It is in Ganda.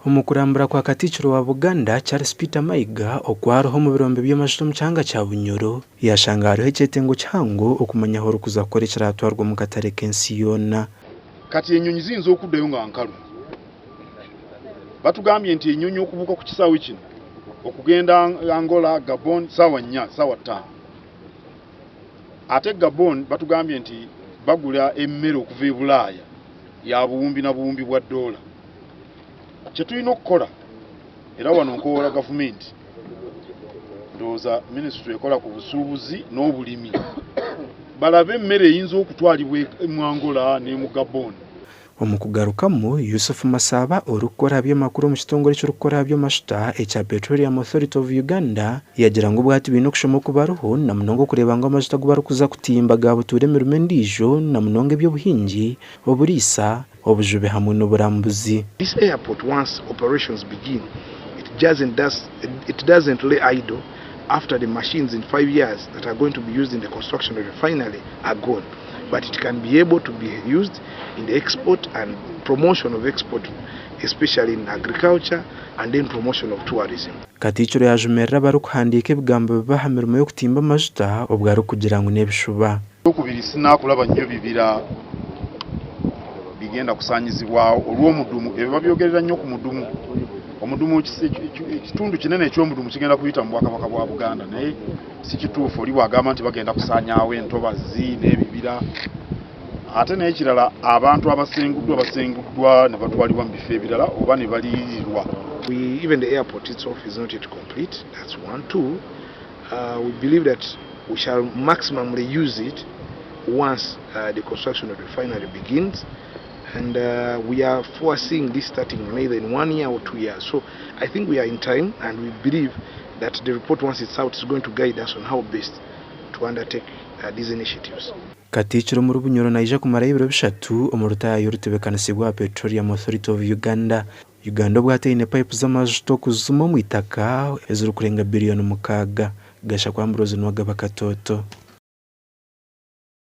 Umukurambura kwa Katikiro wa Buganda Charles Peter Mayiga okwaroho mu birombe by'amashito mu cyanga cya Bunyoro yashanga hariho ekyetengo cyango okumanya horo kuzakorekera atwarwa mu katare kensi yona. Kati enyonyi zinzo okuddayo nga nkalu batugambye nti enyonyi okubuka ku kisaawe kino okugenda Angola, Gabon sawa 4 sawa 5 ate Gabon batugambye nti bagula emmere okuva e Bulaaya ya buwumbi na buwumbi bwa $. Kyetulina okukola era wano nkowola gavumenti ndowooza minisitule ekola ku busuubuzi n'obulimi balabe emmere eyinza okutwalibwa mu Angola ne mu Gabon. Omukugarukamu Yusuf Masaba orukora by'amakuru mu kitongole cy'urukora by'amashita ekya Petroleum Authority of Uganda yagira ngo bwati bino kushoma kubaruho na munongo kureba ngo amashita gubarukuza kutimba gabo tureme rumendijo na munongo eby'obuhingi oburisa obujube hamwe n'oburambuzi. This airport, once operations begin, it doesn't lay idle after the machines in 5 years that are going to be used in the construction of the refinery are gone. But it can be able to be used in the export and promotion of export, especially in agriculture and then promotion of tourism. Katikiro yajumerera barukuhandika ebigambo bibahamirimo yo kutimba amashita obwaro kugira ngo nebishuba. Okubiri sinakulaba nnyo bibira bigenda kusanyizibwawo olw'omudumu ebiba byogerera nnyo ku mudumu. Omudumu ekitundu kinene eky'omudumu kigenda kuyita mu Bwakabaka bwa Buganda naye si kituufu oli bwagamba nti bagenda kusanyaawo entobazi n'ebibira ate n'ekirala abantu abasenguddwa ne batwalibwa mu bifo ebirala oba ne baliyirirwa. Even the airport itself is not yet complete. That's 1. 2, we believe that we shall maximally use it once the construction of the refinery begins. And we are foreseeing this starting either in 1 year or 2 years. So I think we are in time, and we believe that the report, once it's out, is going to guide us on how best to undertake these initiatives. Katikiro mu Bunyoro naija kumara ibiro bishatu omurutayo y'urutebekanisi Petroleum Authority of Uganda. Uganda bwateye pipe z'amajito kuzuma mu itaka ezuru kurenga billion 6 gasha kwamburozi n'wagaba katoto.